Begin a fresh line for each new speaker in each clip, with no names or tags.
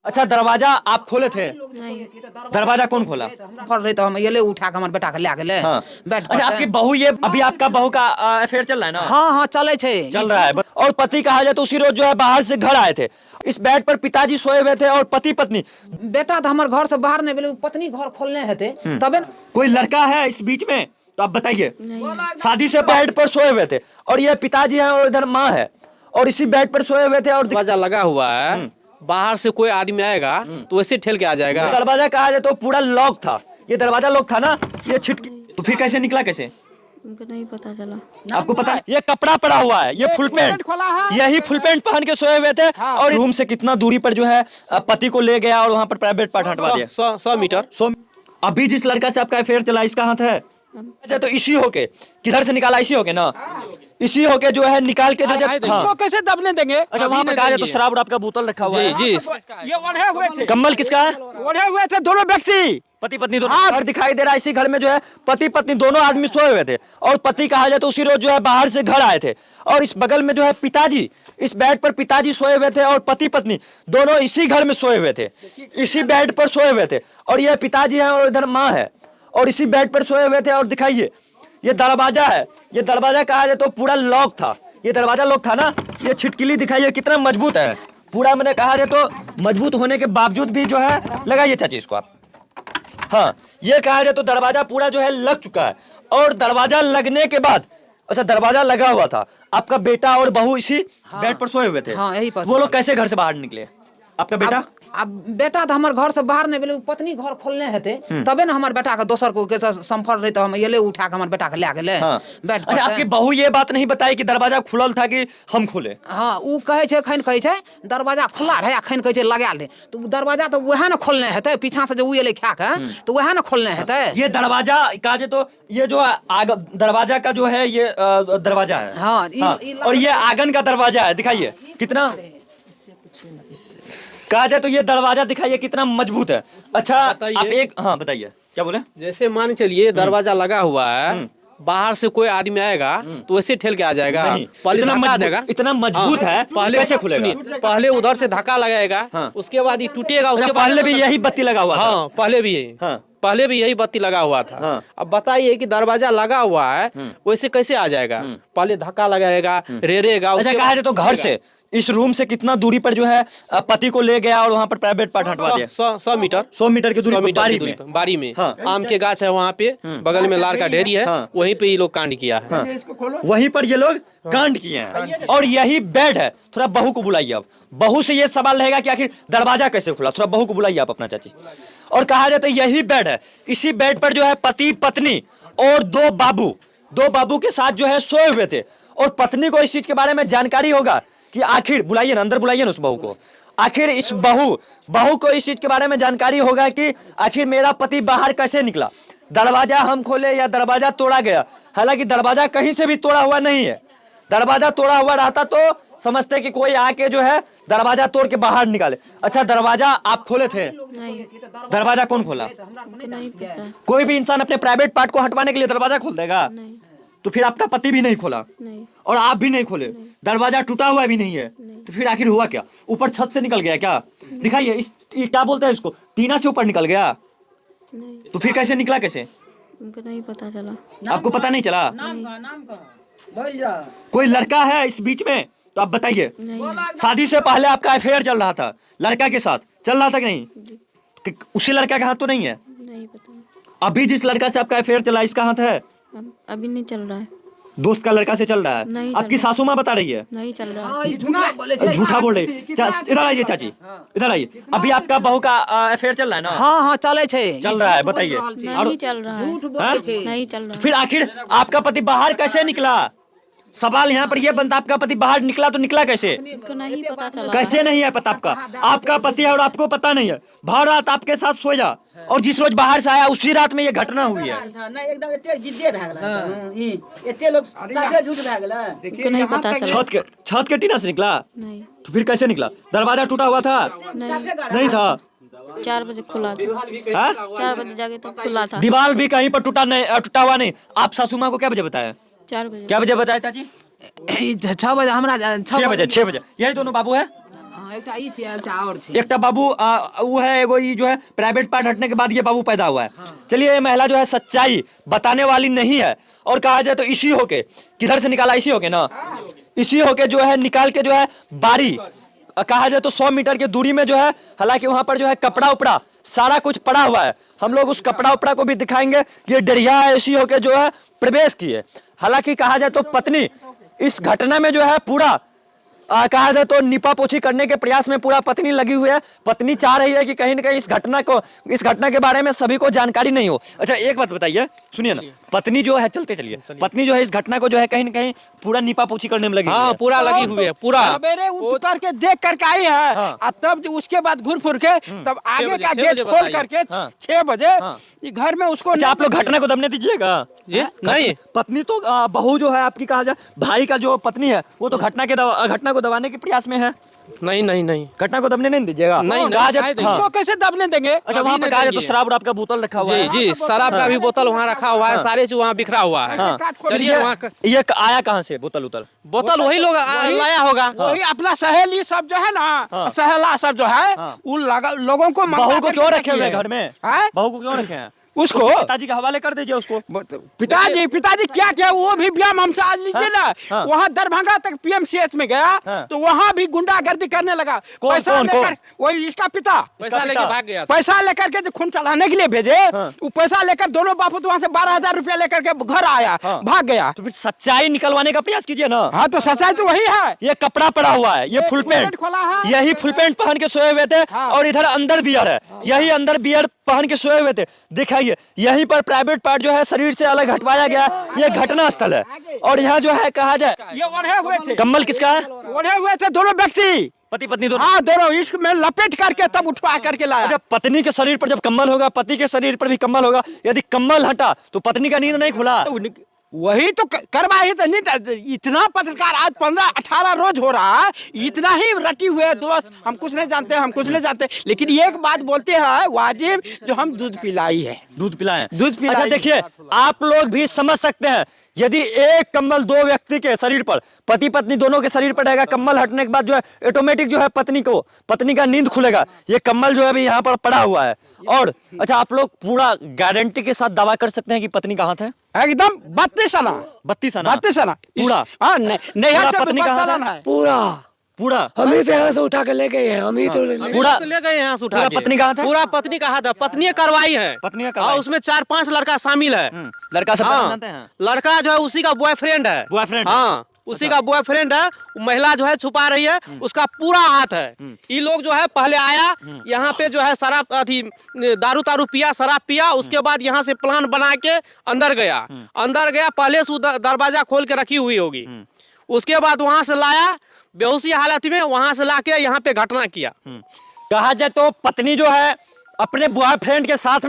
अच्छा, दरवाजा आप खोले थे?
नहीं।
दरवाजा कौन खोला?
फल रही तो हम ये ले उठा के हमारे बेटा के ले गेले।
हाँ।
बैठ
अच्छा, आपकी बहू, ये अभी आपका बहू का अफेयर चल रहा है ना?
हाँ हाँ चले छे
चल रहा है। और पति कहा जाए तो उसी रोज जो है बाहर से घर आए थे। इस बेड पर पिताजी सोए हुए थे और पति पत्नी।
बेटा तो हमारे घर से बाहर नहीं बेले, पत्नी घर खोलने हेते तबे न।
कोई लड़का है इस बीच में तो आप बताइए।
नहीं।
शादी से बेड पर सोए हुए थे और ये पिताजी हैं और इधर माँ है और इसी बेड पर सोए हुए थे और
दरवाजा लगा हुआ है, बाहर से कोई आदमी आएगा तो वैसे ठेल के आ जाएगा।
दरवाजा कहा जाए तो पूरा लॉक था। ये दरवाजा लॉक था ना, ये छिटकी तो फिर कैसे निकला? कैसे
उनको नहीं पता चला।
आपको पता है? ये कपड़ा पड़ा हुआ है, ये फुल पैंट, यही फुल पैंट पहन के सोए हुए थे। और रूम से कितना दूरी पर जो है पति को ले गया और वहाँ पर प्राइवेट पार्ट हटवा दिया।
100 मीटर।
अभी जिस लड़का से आपका अफेयर चला इसका हाथ है? अच्छा, तो इसी होके किधर से निकाला? इसी होके ना, इसी होके जो है निकाल के जो
इसको कैसे दबने देंगे?
अच्छा, वहाँ पर कहा जाए तो शराब आपका बोतल रखा हुआ है।
जी।
ये ओढ़े हुए थे,
कम्बल किसका है?
ओढ़े हुए थे दोनों व्यक्ति,
पति पत्नी दोनों। घर दिखाई दे रहा है, इसी घर में जो है पति पत्नी दोनों आदमी सोए हुए थे और पति कहा जाए तो उसी रोज जो है बाहर से घर आए थे और इस बगल में जो है पिताजी, इस बेड पर पिताजी सोए हुए थे और पति पत्नी दोनों इसी घर में सोए हुए थे, इसी बेड पर सोए हुए थे। और ये पिताजी हैं और इधर माँ है और इसी बेड पर सोए हुए थे। और दिखाइए, ये दरवाजा है, ये दरवाजा कहा जाए तो पूरा लॉक था। ये दरवाजा लॉक था ना, ये छिटकिली दिखाइए कितना मजबूत है पूरा। मैंने कहा जाए तो मजबूत होने के बावजूद भी जो है, लगाइए चाची इसको आप। हाँ, ये कहा जाए तो दरवाजा पूरा जो है लग चुका है। और दरवाजा लगने के बाद, अच्छा दरवाजा लगा हुआ था, आपका बेटा और बहू इसी बेड पर सोए हुए थे।
हाँ, यही पर
वो लोग कैसे घर से बाहर निकले? आपका बेटा?
अब बेटा तो हमारे घर से बाहर नहीं बेले, पत्नी घर खोलने हेते तबे न हमारे बेटा के दोसर को के संफल रही तो हम ये ले उठा के हमारे बेटा के ले गेले।
हाँ।
बैठ
अच्छा, आपकी बहू ये बात नहीं बताई कि दरवाजा खुलल था कि हम खोले?
हाँ, ऊ कहे छे, खैन कहे छे दरवाजा खुला रहे, खैन कहे छे लगा ले। तो दरवाजा तो वह न खोलने हेते, पीछा से जो ऊ ये ले खा के तो वह न खोलने हेते।
ये दरवाजा कहा जाए तो ये जो दरवाजा का जो है ये दरवाजा है।
हाँ,
और ये आंगन का दरवाजा है। दिखाइए कितना, कहा जाए तो ये दरवाजा दिखाइए कितना मजबूत है। अच्छा, आप एक, हाँ बताइए क्या बोले?
जैसे मान चलिए दरवाजा लगा हुआ है, बाहर से कोई आदमी आएगा तो वैसे ठेल के आ जाएगा। पहले धक्का देगा,
इतना मजबूत है,
पहले
कैसे खुलेगा?
पहले उधर से धक्का लगाएगा, उसके बाद ये टूटेगा। उसके बाद
पहले भी यही बत्ती लगा हुआ था।
हाँ, पहले भी यही, पहले भी यही बत्ती लगा हुआ था। अब बताइए कि दरवाजा लगा हुआ है वैसे कैसे आ जाएगा? पहले धक्का लगाएगा, रेरेगा।
अच्छा, कहा जाए तो घर से इस रूम से कितना दूरी पर जो है पति को ले गया और वहाँ पर प्राइवेट पार्ट हटवा दिया?
100 मीटर।
100 मीटर की दूरी पर
बारी में। आम के गाछ है वहाँ पे, बगल में लार का ढेरी है, वहीं पे ये लोग कांड किया है।
वहीं पर ये लोग कांड किए हैं और यही बेड है। थोड़ा बहू को बुलाइए। अब बहू से ये सवाल रहेगा कि आखिर दरवाजा कैसे खुला। थोड़ा बहू को बुलाइए आप अपना चाची। और कहा जाए तो यही बेड है, इसी बेड पर जो है पति पत्नी और दो बाबू के साथ जो है सोए हुए थे। और पत्नी को इस चीज के बारे में जानकारी होगा कि आखिर, बुलाइए ना, अंदर बुलाइए ना उस बहू को। आखिर इस बहू को इस चीज के बारे में जानकारी होगा कि आखिर मेरा पति बाहर कैसे निकला, दरवाजा हम खोले या दरवाजा तोड़ा गया। हालांकि दरवाजा कहीं से भी तोड़ा हुआ नहीं है। दरवाजा तोड़ा हुआ रहता तो समझते कि कोई आके जो है दरवाजा तोड़ के बाहर निकाले। अच्छा, दरवाजा आप खोले थे?
नहीं।
दरवाजा कौन खोला?
उनको नहीं पता।
कोई भी इंसान अपने प्राइवेट पार्ट को हटवाने के लिए दरवाजा खोल देगा?
नहीं।
तो फिर आपका पति भी नहीं खोला
नहीं।
और आप भी नहीं खोले, दरवाजा टूटा हुआ भी नहीं है, तो फिर आखिर हुआ क्या? ऊपर छत से निकल गया क्या? दिखाइए, ये क्या बोलते हैं इसको, टीना से ऊपर निकल गया?
नहीं।
तो फिर कैसे निकला? कैसे
उनको नहीं पता चला।
आपको पता नहीं चला? कोई लड़का है इस बीच में तो आप बताइए।
नहीं।
शादी से पहले आपका अफेयर चल रहा था, लड़का के साथ चल रहा था कि नहीं? उसी लड़का का हाथ तो नहीं है?
नहीं पता।
अभी जिस लड़का से आपका अफेयर चला इसका हाथ है?
अभी नहीं चल रहा है।
दोस्त का लड़का से चल रहा है?
नहीं
आपकी सासू माँ बता रही है?
नहीं चल रहा है।
झूठा बोल रही। इधर आइए चाची, इधर आइए। अभी आपका बहू का अफेयर चल रहा है ना?
हाँ हाँ चले छे,
चल रहा है, बताइए।
नहीं चल रहा है। नहीं चल रहा है।
फिर आखिर आपका पति बाहर कैसे निकला? सवाल यहाँ पर यह बनता, आपका पति बाहर निकला तो निकला कैसे?
उनको नहीं पता चला।
कैसे नहीं है पता आपका? आपका पति है और आपको पता नहीं है। भर रात आपके साथ सोया और जिस रोज बाहर से आया उसी रात में ये घटना हुई है।
उनको नहीं पता चला।
छत के टीना से निकला?
नहीं।
तो फिर कैसे निकला? दरवाजा टूटा हुआ था? नहीं था।
4 बजे खुला था।
हाँ?
4 बजे जाके तो खुला था।
दीवार भी कहीं पर टूटा हुआ नहीं। आप सासू माँ को क्या बजे बताया?
4 बजे।
क्या बजे बताया चाची?
6 बजे, हमारा
6 बजे। यही दोनों बाबू है? एक बाबू वो है एगो ये जो है प्राइवेट पार्ट हटने के बाद ये बाबू पैदा हुआ है। चलिए ये महिला जो है सच्चाई बताने वाली नहीं है और कहा जाए तो इसी होके किधर से निकाला, इसी होके ना, इसी होके जो है निकाल के जो है बारी कहा जाए तो 100 मीटर की दूरी में जो है, हालांकि वहां पर जो है कपड़ा उपड़ा सारा कुछ पड़ा हुआ है, हम लोग उस कपड़ा उपड़ा को भी दिखाएंगे। ये डरिया ऐसी होके जो है प्रवेश किए। हालांकि कहा जाए तो पत्नी इस घटना में जो है पूरा कहा जाए तो निपा पोछी करने के प्रयास में पूरा पत्नी लगी हुई है। पत्नी चाह रही है कि कहीं ना कहीं इस घटना के बारे में सभी को जानकारी नहीं हो। अच्छा एक बात बताइए, सुनिए ना, पत्नी जो है चलिए पत्नी जो है इस घटना को जो है कहीं ना कहीं पूरा निपा पोछी करने में लगी हुई
हाँ
है।
पूरा लगी हुई है पूरा।
सवेरे उठ करके देख करके आई है और तब जो उसके बाद घूर फिर के तब आगे का
6
गेट
बजे
खोल करके 6 बजे ये घर में उसको
अच्छा आप लोग घटना को दबने दीजिएगा।
ये नहीं
पत्नी तो बहू जो है आपकी कहा जाए भाई का जो पत्नी है वो तो घटना को दबाने के प्रयास में है।
नहीं
घटना को दबने नहीं दीजिएगा।
नहीं,
कहा जाए
शायद
हाँ।
उसको कैसे दबने देंगे?
अच्छा वहाँ पर कहा जाए तो शराब उराब का बोतल रखा हुआ है।
जी शराब का भी बोतल वहाँ रखा हुआ है, सारे चीज वहाँ बिखरा हुआ है।
हाँ।
चलिए वहाँ
ये आया कहाँ से बोतल उतल?
बोतल वही लोग लाया होगा।
वही अपना सहेली सब जो है ना, सहेला सब जो है उन लोगों को
बहू को क्यों रखे हुए हैं घर में?
हैं?
बहू को क्यों रखे हैं?
उसको
पिताजी के हवाले कर दीजिए उसको।
पिताजी क्या किया वो भी व्यायाम हमसे आज लीजिए ना। वहाँ दरभंगा तक पीएमसीएच में गया तो वहाँ भी गुंडागर्दी करने लगा। पैसा लेकर वही इसका पिता
पैसा लेके भाग गया।
पैसा लेकर के जो खून चलाने के लिए भेजे वो पैसा लेकर दोनों बापू वहाँ से 12,000 रुपया लेकर के घर आया, भाग गया।
तो फिर सच्चाई निकलवाने का प्रयास कीजिए ना।
हाँ तो सच्चाई तो वही है।
ये कपड़ा पड़ा हुआ है, ये फुल पैंट
खोला है,
यही फुल पैंट पहन के सोए हुए थे और इधर अंदर बियर है, यही अंदर बियर पहन के सोए हुए थे। दिखाइए यहीं पर प्राइवेट पार्ट जो है शरीर से अलग हटवाया गया, ये घटना स्थल है। और यहाँ जो है कहा जाए
ये ओढ़े हुए थे,
कम्बल किसका है?
ओढ़े हुए थे दोनों व्यक्ति,
पति पत्नी दोनों।
हाँ दोनों इश्क में लपेट करके तब उठवा करके लाया।
जब पत्नी के शरीर पर जब कम्बल होगा, पति के शरीर पर भी कम्बल होगा, यदि कम्बल हटा तो पत्नी का नींद नहीं खुला।
वही तो करवाई तो नहीं। इतना पत्रकार आज 15-18 रोज हो रहा है, इतना ही रटी हुए दोस्त, हम कुछ नहीं जानते, हम कुछ नहीं जानते। लेकिन एक बात बोलते हैं वाजिब, जो हम दूध पिलाई है,
दूध पिलाएं।
दूध पिलाई।
अच्छा देखिए आप लोग भी समझ सकते हैं, यदि एक कम्बल दो व्यक्ति के शरीर पर, पति पत्नी दोनों के शरीर पर रहेगा, कम्बल हटने के बाद जो है ऑटोमेटिक जो है पत्नी का नींद खुलेगा। ये कम्बल जो है अभी यहाँ पर पड़ा हुआ है। और अच्छा आप लोग पूरा गारंटी के साथ दावा कर सकते हैं कि पत्नी कहाँ थे?
एकदम 32 आना
32 आना
पूरा। हाँ नहीं
पत्नी कहाँ है? पूरा
हम ही से यहाँ से उठा के ले गए हैं, हम ही तो
पूरा
ले गए यहाँ से उठा
पूरा
के।
पत्नी कहाँ था?
पूरा पत्नी कहाँ था? पत्नी करवाई है,
पत्नी
और उसमें 4-5 लड़का शामिल है।
लड़का सब
हाँ,
जानते हैं।
लड़का जो है उसी का बॉयफ्रेंड है।
बॉयफ्रेंड?
हाँ उसी का बॉयफ्रेंड है। महिला जो है छुपा रही है, उसका पूरा हाथ है। ये लोग जो है पहले आया यहाँ पे जो है शराब अथी दारू पिया, शराब पिया, उसके बाद यहाँ से प्लान बना के अंदर गया। पहले से दरवाजा खोल के रखी हुई होगी, उसके बाद वहां से लाया बेहोशी हालत में, वहां से लाके यहाँ पे घटना किया।
कहा जाए तो पत्नी जो है अपने बॉयफ्रेंड के साथ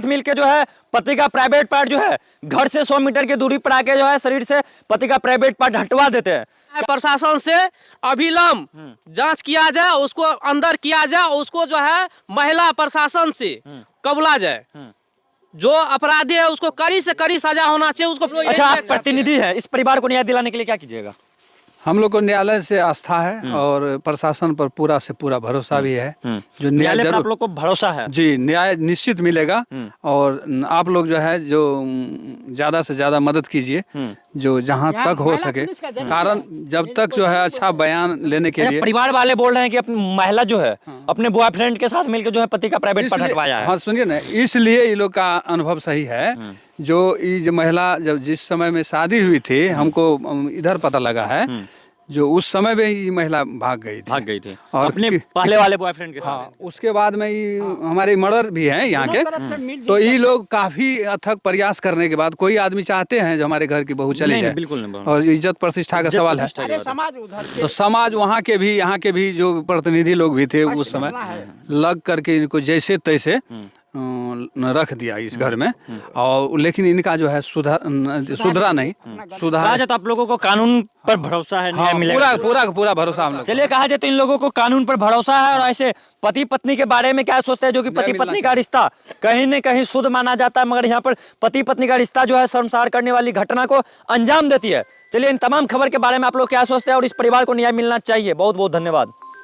मिलके जो है पति का प्राइवेट पार्ट जो है घर से 100 मीटर की दूरी पर आके जो है शरीर से पति का प्राइवेट पार्ट हटवा देते हैं।
प्रशासन से अभिलंब जांच किया जाए, उसको अंदर किया जाए, उसको जो है महिला प्रशासन से कबूला जाए। जो अपराधी है उसको कड़ी से कड़ी सजा होना चाहिए उसको।
अच्छा आप प्रतिनिधि हैं, इस परिवार को न्याय दिलाने के लिए क्या कीजिएगा?
हम लोग को न्यायालय से आस्था है और प्रशासन पर पूरा से पूरा भरोसा भी है। जो न्याय
पर आप लोग को भरोसा है?
जी न्याय निश्चित मिलेगा। और आप लोग जो है जो ज्यादा से ज्यादा मदद कीजिए जो जहां तक हो सके, कारण जब तक जो है अच्छा बयान लेने के लिए।
परिवार वाले बोल रहे हैं कि अपनी महिला जो है अपने बॉयफ्रेंड के साथ मिलकर जो है पति का प्राइवेट पार्ट हटवाया है।
हाँ सुनिए ना, इसलिए ये लोग का अनुभव सही है। जो महिला जब जिस समय में शादी हुई थी, हमको इधर पता लगा है, जो उस समय में ये महिला भाग गई थी
और अपने पहले वाले बॉयफ्रेंड के साथ।
हाँ, उसके बाद में ये हमारे मर्डर भी हैं यहाँ के। तो ये लोग काफी अथक प्रयास करने के बाद, कोई आदमी चाहते हैं जो हमारे घर की बहू चली जाए,
बिल्कुल नहीं।
और इज्जत प्रतिष्ठा का सवाल है। तो समाज वहाँ के भी, यहाँ के भी जो प्रतिनिधि लोग भी थे उस समय लग करके इनको जैसे तैसे रख दिया इस घर में, और लेकिन इनका जो है सुधरा नहीं, सुधार।
कहा जाए तो आप लोगों को कानून पर भरोसा है, न्याय
हाँ,
मिलेगा?
पूरा भरोसा हम लोग।
चलिए, कहा जाए तो इन लोगों को कानून पर भरोसा है। और ऐसे पति पत्नी के बारे में क्या सोचते हैं, जो कि पति पत्नी का रिश्ता कहीं न कहीं शुद्ध माना जाता है, मगर यहाँ पर पति पत्नी का रिश्ता जो है शर्मसार करने वाली घटना को अंजाम देती है। चलिए, इन तमाम खबर के बारे में आप लोग क्या सोचते हैं और इस परिवार को न्याय मिलना चाहिए? बहुत बहुत धन्यवाद।